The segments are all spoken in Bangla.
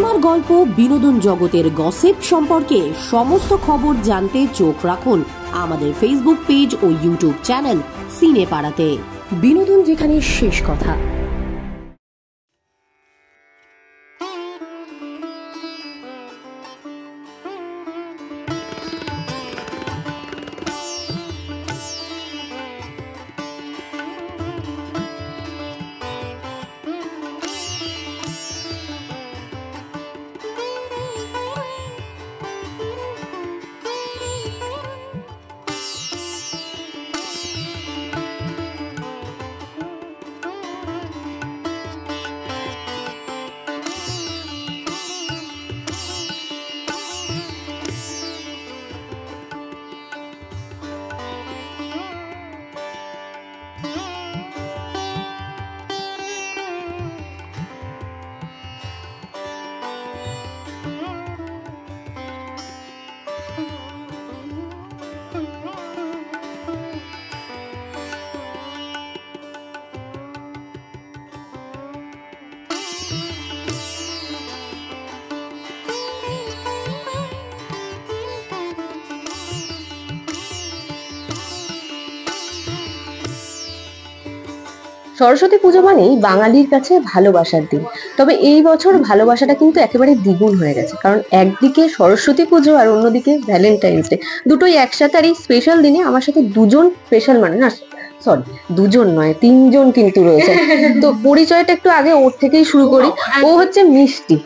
সিনেমার গল্প, বিনোদন জগতের গসিপ সম্পর্কে সমস্ত খবর জানতে চোখ রাখুন আমাদের ফেসবুক পেজ ও ইউটিউব চ্যানেল সিনেপাড়াতে। বিনোদন যেখানে শেষ কথা। সরস্বতী পুজো মানেই বাঙালির কাছে ভালোবাসার দিন। তবে এই বছর ভালোবাসাটা কিন্তু একেবারে দ্বিগুণ হয়ে গেছে, কারণ একদিকে সরস্বতী পুজো আর অন্যদিকে ভ্যালেন্টাইন্স ডে, দুটোই একসাথে। আর এই স্পেশাল দিনে আমার সাথে দুজন স্পেশাল, মানে না সরি দুজন নয়, তিনজন কিন্তু রয়েছে। তো পরিচয়টা একটু আগে ওর থেকেই শুরু করি। ও হচ্ছে মিষ্টি,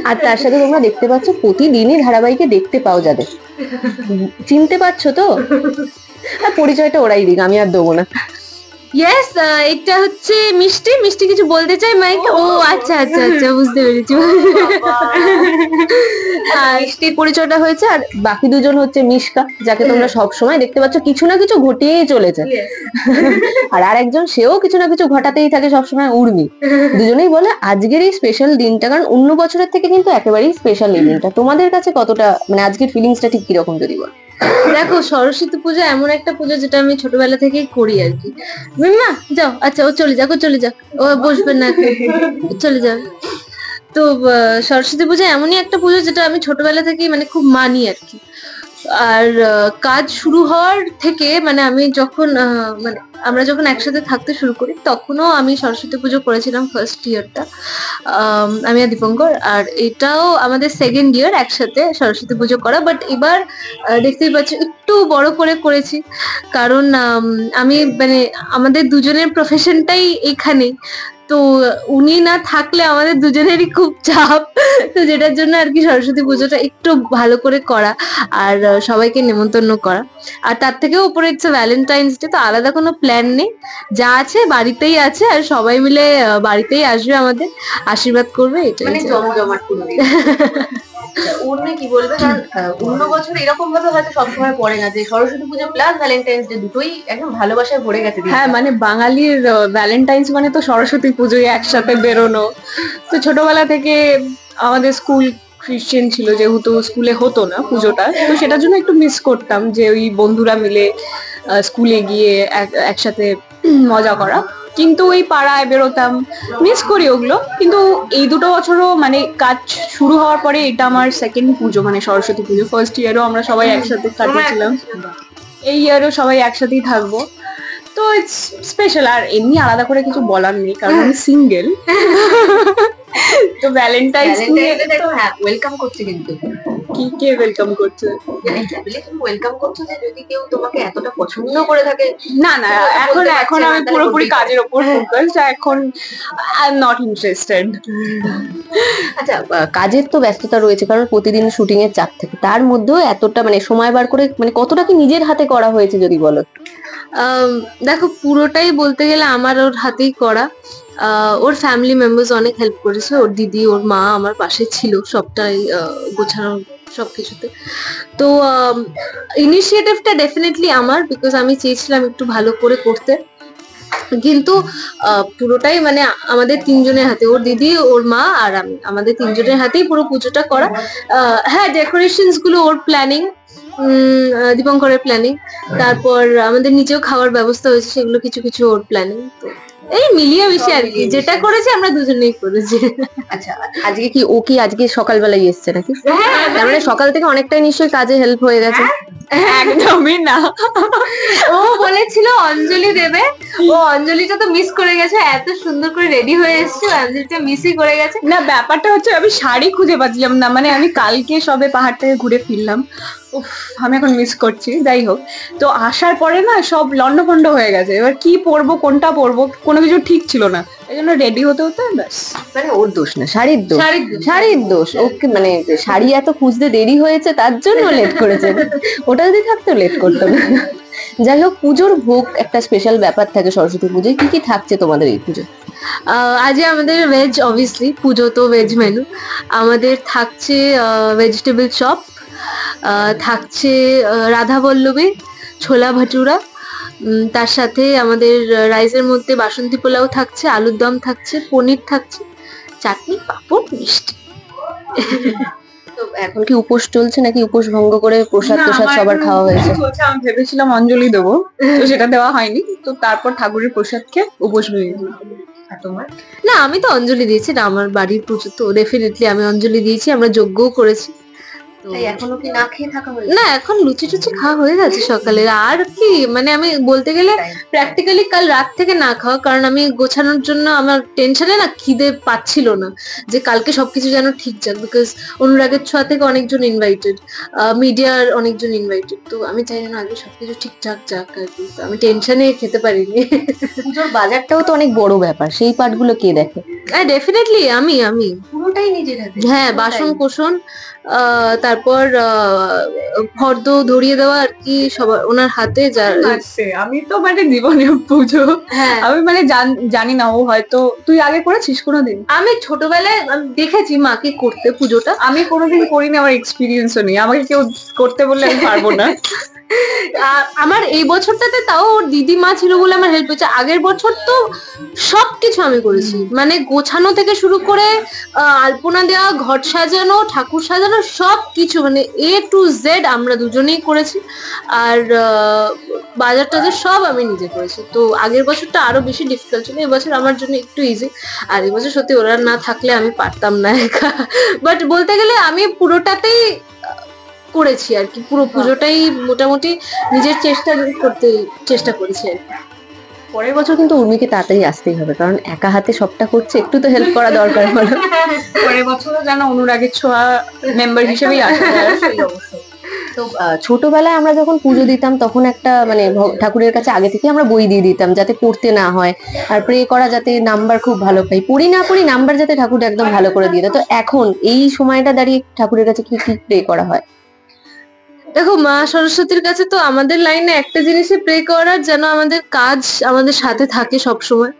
আর তার সাথে তোমরা দেখতে পাচ্ছ প্রতিদিনই ধারাবাহিকে দেখতে পাও যাদের, চিনতে পারছো তো? পরিচয়টা ওরাই দিক, আমি আর দেবো না। ইয়েস, এটা হচ্ছে মিষ্টি। মিষ্টি কিছু বলতে চাই মাইকে? ও আচ্ছা আচ্ছা আচ্ছা, বুঝতে পেরেছি। মিষ্টির পরিচয়টা হয়েছে, আর বাকি দুজন হচ্ছে মিশকা, যাকে তোমরা সব সময় দেখতে পাচ্ছ কিছু না কিছু ঘটিয়েই চলেছে। আর আরেকজন, সেও কিছু না কিছু ঘটাতেই থাকে সবসময়, উর্মি। দুজনেই বলে আজকের এই স্পেশাল দিনটা, কারণ অন্য বছরের থেকে কিন্তু একেবারেই স্পেশাল এই দিনটা। তোমাদের কাছে কতটা, মানে আজকের ফিলিংসটা ঠিক কিরকম যদি বল? দেখো, সরস্বতী পুজো এমন একটা পুজো যেটা আমি ছোটবেলা থেকেই করি আর কি। মিম্মা যাও, আচ্ছা ও চলে যাক, ও চলে যাক, ও বসবে না, চলে যাও। তো সরস্বতী পুজো এমনই একটা পুজো যেটা আমি ছোটবেলা থেকেই মানে খুব মানি আর কি। আর কাজ শুরু হওয়ার থেকে, মানে আমি যখন মানে আমরা যখন একসাথে থাকতে শুরু করি তখনও আমি সরস্বতী পুজো করেছিলাম ফার্স্ট ইয়ারটা, আমি আর দীপঙ্কর। আর এটাও আমাদের সেকেন্ড ইয়ার একসাথে সরস্বতী পুজো করা। বাট এবার দেখতেই পাচ্ছি একটু বড় করে করেছি, কারণ আমি মানে আমাদের দুজনের প্রফেশনটাই এখানেই। তো উনি না থাকলে আমাদের দুজনেরই খুব চাপ, তো যেটার জন্য আর কি সরস্বতী পুজোটা একটু ভালো করে করা আর সবাইকে নেমন্তন্ন করা। আর তার থেকেও উপরে ইটস ভ্যালেন্টাইন্স ডে, তো আলাদা কোনো প্ল্যান নেই, যা আছে বাড়িতেই আছে, আর সবাই মিলে বাড়িতেই আসবে, আমাদের আশীর্বাদ করবে, এটাই। মানে জমজমাট করবে। উর্মি কি বলবে? কারণ অন্য বছর এরকম ভাবে হয়তো সবসময় পড়ে না যে সরস্বতী পুজো প্লাস ভ্যালেন্টাইন্স ডে দুটোই একদম ভালোবাসায় ভরে গেছে। হ্যাঁ, মানে বাঙালির ভ্যালেন্টাইন্স মানে তো সরস্বতী পুজোয় একসাথে বেরোনো। তো ছোটবেলা থেকে আমাদের স্কুল খ্রিস্টান ছিল, যেহেতু স্কুলে হতো না পুজোটা, তো সেটার জন্য একটু মিস করতাম যে ওই বন্ধুরা মিলে স্কুলে গিয়ে একসাথে মজা করা। কিন্তু ওই পাড়ায় বেরোতাম, মিস করি ওগুলো। কিন্তু এই দুটো বছরও মানে কাজ শুরু হওয়ার পরে এটা আমার সেকেন্ড পুজো, মানে সরস্বতী পুজো। ফার্স্ট ইয়ারও আমরা সবাই একসাথে কাটিয়েছিলাম, এই ইয়ারও সবাই একসাথেই থাকবো। তো ইটস স্পেশাল। আর এমনি আলাদা করে কিছু বলার নেই, কারণ আমি সিঙ্গেল। তো ভ্যালেন্টাইন্স ডে ওয়েলকাম করছে, কিন্তু কি কে ওয়েলকাম করছে? ওয়েলকাম করছো যে যদি কেউ তোমাকে এতটা পছন্দ করে থাকে। না না, এখন আমি পুরোপুরি কাজের উপর ফোকাসড, এখন আই এম নট ইন্টারেস্টেড। আচ্ছা, কাজের তো ব্যস্ততা রয়েছে, কারণ প্রতিদিন শুটিং এর চাপ থাকে, তার মধ্যেও এতটা মানে সময় বার করে মানে কতটা কি নিজের হাতে করা হয়েছে যদি বলো? দেখো, পুরোটাই বলতে গেলে আমার ওর হাতেই করা। ওর ফ্যামিলি মেম্বার্স অনেক হেল্প করেছে, ওর দিদি, ওর মা আমার পাশে ছিল সবটাই গোছানোর সবকিছুতে। তো ইনিশিয়েটিভটা ডেফিনেটলি আমার, বিকজ আমি চেয়েছিলাম একটু ভালো করে করতে। কিন্তু পুরোটাই মানে আমাদের তিনজনের হাতে, ওর দিদি, ওর মা আর আমি, আমাদের তিনজনের হাতেই পুরো পুজোটা করা। হ্যাঁ, ডেকোরেশনস গুলো ওর প্ল্যানিং, দীপঙ্করের প্ল্যানিং, তারপর আমাদের নিচেও খাওয়ার ব্যবস্থা হয়েছে, সেগুলো কিছু কিছু ওর প্ল্যানিং। তো এই মিলিয়ে মিশে আর কি, যেটা করেছি আমরা দুজনেই করেছি। আচ্ছা, আজকে কি আজকে সকালবেলায় এসছে নাকি? তার মানে সকাল থেকে অনেকটাই নিশ্চয়ই কাজে হেল্প হয়ে গেছে। একদমই না, ও বলেছিল অঞ্জলি দেবে, ও অঞ্জলিটা তো মিস করে গেছে, এত সুন্দর করে রেডি হয়ে এসেছে, অঞ্জলিটা মিসই করে গেছে। না ব্যাপারটা হচ্ছে আমি শাড়ি খুঁজে পাচ্ছিলাম না, মানে আমি কালকে সবে পাহাড় থেকে ঘুরে ফিরলাম, উফ আমি এখন মিস করছি। যাই হোক, তো আসার পরে না সব লন্ডভন্ড হয়ে গেছে, এবার কি পরবো কোনটা পরবো কোনো কিছু ঠিক ছিল না, এই জন্য রেডি হতে হতে ব্যাস। মানে ওর দোষ না, শাড়ির দোষ। শাড়ির দোষ ওকে, মানে শাড়ি এত খুঁজতে দেরি হয়েছে তার জন্য লেট করেছে, ওটা যদি থাকতো লেট করতো না। যাই হোক, পুজোর ভোগ একটা স্পেশাল ব্যাপার থাকে সরস্বতী পুজোয়, কি কি থাকছে তোমাদের এই পুজো? আজ আমাদের ভেজ, অবভিয়াসলি পুজো তো ভেজ মেনু। আমাদের থাকছে ভেজিটেবল চপ, থাকছে রাধা বল্লভী, ছোলা ভাটুরা, তার সাথে আমাদের রাইসের মধ্যে বাসন্তী পোলাও থাকছে, আলুর দম থাকছে, পনির থাকছে, চাটনি, পাঁপড়, মিষ্টি। তো এখন কি উপোস চলছে নাকি উপোস ভঙ্গ করে প্রসাদ না, প্রসাদ আমার সবার এখন খাওয়া হয়েছে? চলছে, আমি ভেবেছিলাম অঞ্জলি দেবো, তো সেটা দেওয়া হয়নি, তো তারপর ঠাকুরের প্রসাদ খেয়ে উপোস ভেঙে। আর তোমার? না, আমি তো অঞ্জলি দিয়েছি, না আমার বাড়ির পুজো তো ডেফিনেটলি আমি অঞ্জলি দিয়েছি, আমরা যজ্ঞও করেছি। তাই এখনো কি না খেয়ে থাকা হয়েছে? না, এখন লুচি টুচি খাওয়া হয়ে গেছে সকালে, আর কি মানে আমি বলতে গেলে প্র্যাকটিক্যালি কাল রাত থেকে না খাওয়া, কারণ আমি গোছানোর জন্য আমার টেনশনে না খিদে পাচ্ছিল না, যে কালকে সবকিছু যেন ঠিক যাক, বিকজ অনুরাগের ছোঁয়া থেকে অনেকজন ইনভাইটেড, মিডিয়ার অনেকজন ইনভাইটেড, তো আমি চাই না আগে সবকিছু ঠিকঠাক যাক আর কি, তো আমি টেনশনে খেতে পারিনি। পুজোর বাজারটাও তো অনেক বড় ব্যাপার, সেই পার্টগুলো কে দেখে? ডেফিনেটলি আমি পুরোটাই নিজের হাতে। হ্যাঁ, বাসন কোসন, তারপর ফর্দ ধরিয়ে দেওয়া আর কি সবার ওনার হাতে। আমি তো মানে জীবনে পুজো হ্যাঁ, আমি মানে জানি না, ও হয়তো তুই আগে করেছিস কোনোদিন? আমি ছোটবেলায় দেখেছি মাকে করতে পুজোটা, আমি কোনোদিন করিনি, আমার এক্সপিরিয়েন্সও নেই, আমাকে কেউ করতে বললে আমি পারবো না। আমার এই বছরটাতে তাও ওর দিদিমা ছিল বলে আমার হেল্প হয়েছে, আগের বছর তো সবকিছু আমি করেছি, মানে গোছানো থেকে শুরু করে আলপনা দেওয়া, ঘট সাজানো, ঠাকুর সাজানো, সবকিছু মানে এ টু জেড আমরা দুজনেই করেছি, আর বাজার টাজার সব আমি নিজে করেছি। তো আগের বছরটা আরো বেশি ডিফিকাল্ট ছিল, এবছর আমার জন্য একটু ইজি, আর এবছর সত্যি ওরা না থাকলে আমি পারতাম না একা, বাট বলতে গেলে আমি পুরোটাতেই করেছি আর কি, পুরো পুজোটাই মোটামুটি নিজের চেষ্টা করেছি আর কি। পরের বছর কিন্তু উর্মিকে তাড়াতাড়ি আসতেই হবে, কারণ একা হাতে সবটা করছে, একটু তো হেল্প করা দরকার হলো। পরের বছরও যেন অনুরাগের ছোঁয়া মেম্বার হিসেবেই আসা যায়। তো ছোটবেলায় আমরা যখন পুজো দিতাম তখন একটা মানে ঠাকুরের কাছে আগে থেকে আমরা বই দিয়ে দিতাম যাতে পড়তে না হয়, আর প্রে করা যাতে নাম্বার খুব ভালো পাই, পড়ি না পড়ি নাম্বার যাতে ঠাকুর একদম ভালো করে দিয়ে দেয়। তো এখন এই সময়টা দাঁড়িয়ে ঠাকুরের কাছে কি কি প্রে করা হয়? দেখো, মা সরস্বতীর কাছে তো আমাদের লাইনে একটা জিনিসে প্রে করার, যেন আমাদের কাজ আমাদের সাথে থাকে সব সময়,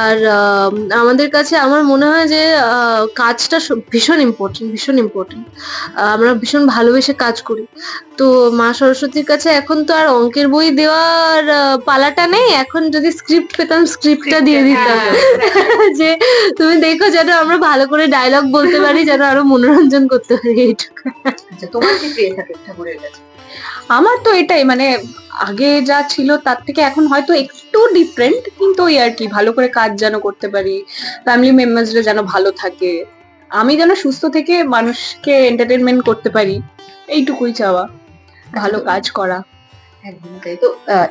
আর আমাদের কাছে আমার মনে হয় যে কাজটা ভীষণ ইম্পর্টেন্ট, আমরা ভীষণ ভালোবেসে কাজ করি। তো মা সরস্বতীর কাছে এখন তো আর অঙ্কের বই দেওয়ার পালাটা নেই, এখন যদি স্ক্রিপ্ট পেতাম স্ক্রিপ্টটা দিয়ে দিতাম, যে তুমি দেখো যেন আমরা ভালো করে ডায়লগ বলতে পারি, যেন আরো মনোরঞ্জন করতে পারি, এইটুকু। তোমার কি প্রে থাকে ঠাকুরের কাছে? আমার তো এটাই, মানে আগে যা ছিল তার থেকে এখন হয়তো একটু ডিফারেন্ট, কিন্তু ওই আর কি ভালো করে কাজ যেন করতে পারি, ফ্যামিলি মেম্বার্সরা যেন ভালো থাকে, আমি যেন সুস্থ থেকে মানুষকে এন্টারটেনমেন্ট করতে পারি, এইটুকুই চাওয়া, ভালো কাজ করা। একদম তাই। তো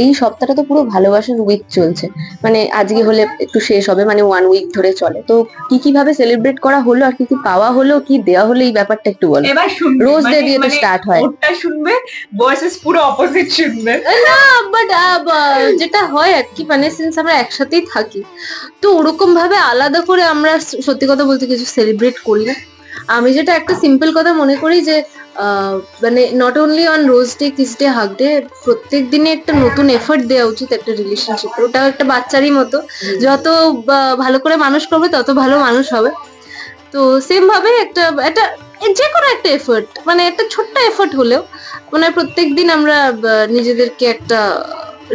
এই সপ্তাহটা তো পুরো ভালোবাসার উইক চলছে, মানে আজকে হলে একটু শেষ হবে, মানে 1 উইক ধরে চলে। তো কি কিভাবে সেলিব্রেট করা হলো আর কি কি পাওয়া হলো, কি দেওয়া হলো, এই ব্যাপারটা একটু বলো। এবার শুনবে, রোজ ডে দিয়ে তো স্টার্ট হয়, ওটা শুনবে ভার্সেস পুরো অপোজিট শুনবে। না, বাট যেটা হয় আর কি, মানে সিন্স আমরা একসাথেই থাকি, তো ওরকম ভাবে আলাদা করে আমরা সত্যি কথা বলতে কিছু সেলিব্রেট করি না। আমি যেটা একটা সিম্পল কথা মনে করি যে মানে not only on rose day, kiss day, hug day, প্রত্যেক দিনে একটা নতুন এফর্ট দেওয়া উচিত একটা রিলেশনশিপ। ওটাও একটা বাচ্চারই মতো, যত ভালো করে মানুষ করবে তত ভালো মানুষ হবে। তো সেম ভাবে একটা যে কোনো একটা এফর্ট, মানে একটা ছোট্ট এফর্ট হলেও মানে প্রত্যেক দিন আমরা নিজেদেরকে একটা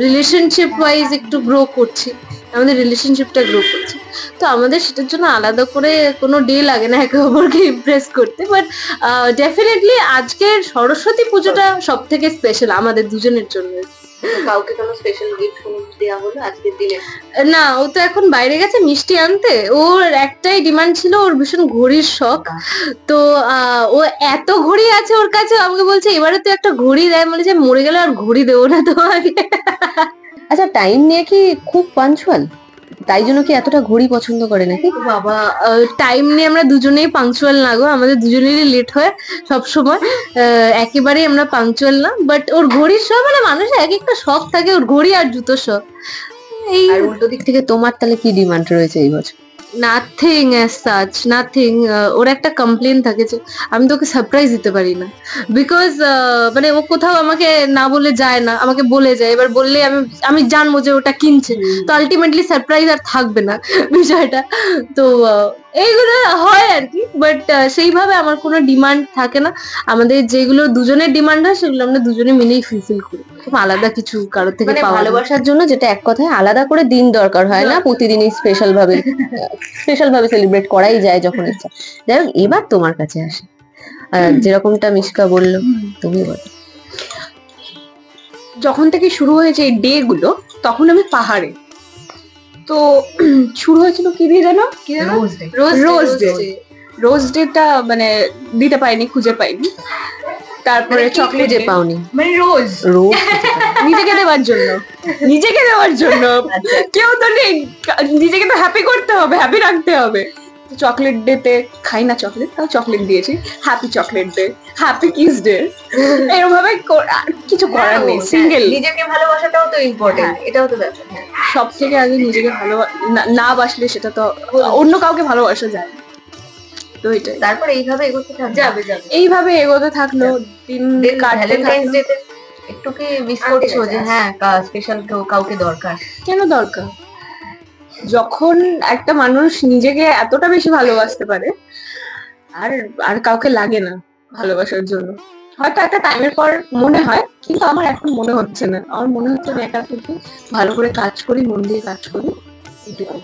রিলেশনশিপ ওয়াইজ একটু গ্রো করছি, আমাদের রিলেশনশিপটা গ্রো করছি। তো আমাদের সেটার জন্য আলাদা করে কোনো ডে লাগে না একে অপরকে ইমপ্রেস করতে, বাট ডেফিনেটলি আজকের সরস্বতী পুজোটা সব থেকে স্পেশাল আমাদের দুজনের জন্য। কাউকে কোনো স্পেশাল গিফট কোনো দেওয়া হলো আজকের দিনে? না, ও তো এখন বাইরে গেছে মিষ্টি আনতে। ওর একটাই ডিমান্ড ছিল, ওর ভীষণ ঘড়ির শখ। তো ও এত ঘড়ি আছে ওর কাছে, আমাকে বলছে এবারে তো একটা ঘড়ি দেয়, বলেছে মরে গেলে আর ঘড়ি দেবো না তোমাকে। আচ্ছা, টাইম নিয়ে কি খুব পাঞ্চুয়াল, তাই জন্য কি এতটা ঘড়ি পছন্দ করে নাকি? বাবা, টাইম নিয়ে আমরা দুজনেই পাংচুয়াল না গো, আমাদের দুজনেরই লেট হয় সব সময়। একেবারেই আমরা পাংচুয়াল না। বাট ওর ঘড়ির শখ, মানে মানুষের এক একটা শখ থাকে, ওর ঘড়ি আর জুতোর শখ। এই আর উল্টো দিক থেকে তোমার তাহলে কি ডিমান্ড রয়েছে এই বছর? Nothing as such, nothing. ওর একটা কমপ্লেন থাকে যে আমি তোকে সারপ্রাইজ দিতে পারি না, বিকজ মানে ও কোথাও আমাকে না বলে যায় না, আমাকে বলে যায়। এবার বললে আমি জানবো যে ওটা কিনছে, তো আলটিমেটলি সারপ্রাইজ আর থাকবে না বিষয়টা। তো এইগুলো হয় আর কি, বাট সেইভাবে আমার কোনো ডিমান্ড থাকে না। আমাদের যেগুলো দুজনের ডিমান্ড হয় সেগুলো আমরা দুজনে মিলেই ফুলফিল করি, খুব আলাদা কিছু কারোর থেকে মানে পাওয়া যায় না। ভালোবাসার জন্য যেটা এক কথায় আলাদা করে দিন দরকার হয় না, প্রতিদিনই স্পেশাল ভাবে সেলিব্রেট করাই যায় যখন ইচ্ছা। যাই হোক, এবার তোমার কাছে আসে, যেরকমটা মিশকা বললো, তুমি বলো। যখন থেকে শুরু হয়েছে এই ডে গুলো, তখন আমি পাহাড়ে। তো শুরু হয়েছিল কি দিয়ে জানো? Rose day. রোজ ডেটা মানে দিতে পাইনি, খুঁজে পাইনি। তারপরে চকলেট যে পাওনি, মানে রোজ রোজ নিজেকে দেওয়ার জন্য, কেউ তো নেই, নিজেকে তো হ্যাপি করতে হবে, হ্যাপি রাখতে হবে। চকলেট ডে তে খাই না চকলেট, তাও চকলেট দিয়েছি। Happy chocolate day, happy kiss day, এরকম ভাবে কিছু করার নেই। সিঙ্গেল নিজেকে ভালোবাসাটাও তো ইম্পর্টেন্ট, এটাও তো ব্যাপার। সব থেকে আগে নিজেকে না বাসলে সেটা তো অন্য কাউকে ভালোবাসা যায় না। তো এটাই, তারপর এইভাবে এগোতে যাবে এইভাবে এগোতে থাকলো, দিন কাটতে ভ্যালেন্টাইন্স থাকলো। ডে তে একটু কি মিস করছো যে হ্যাঁ স্পেশাল কাউকে দরকার? কেন দরকার? যখন একটা মানুষ নিজেকে এতটা বেশি ভালোবাসতে পারে, আর আর কাউকে লাগে না ভালোবাসার জন্য। হয়তো একটা টাইমের পর মনে হয়, কিন্তু আমার এখন মনে হচ্ছে না। আমার মনে হচ্ছে আমি একা থেকে ভালো করে কাজ করি, মন দিয়ে কাজ করি, এটুকু।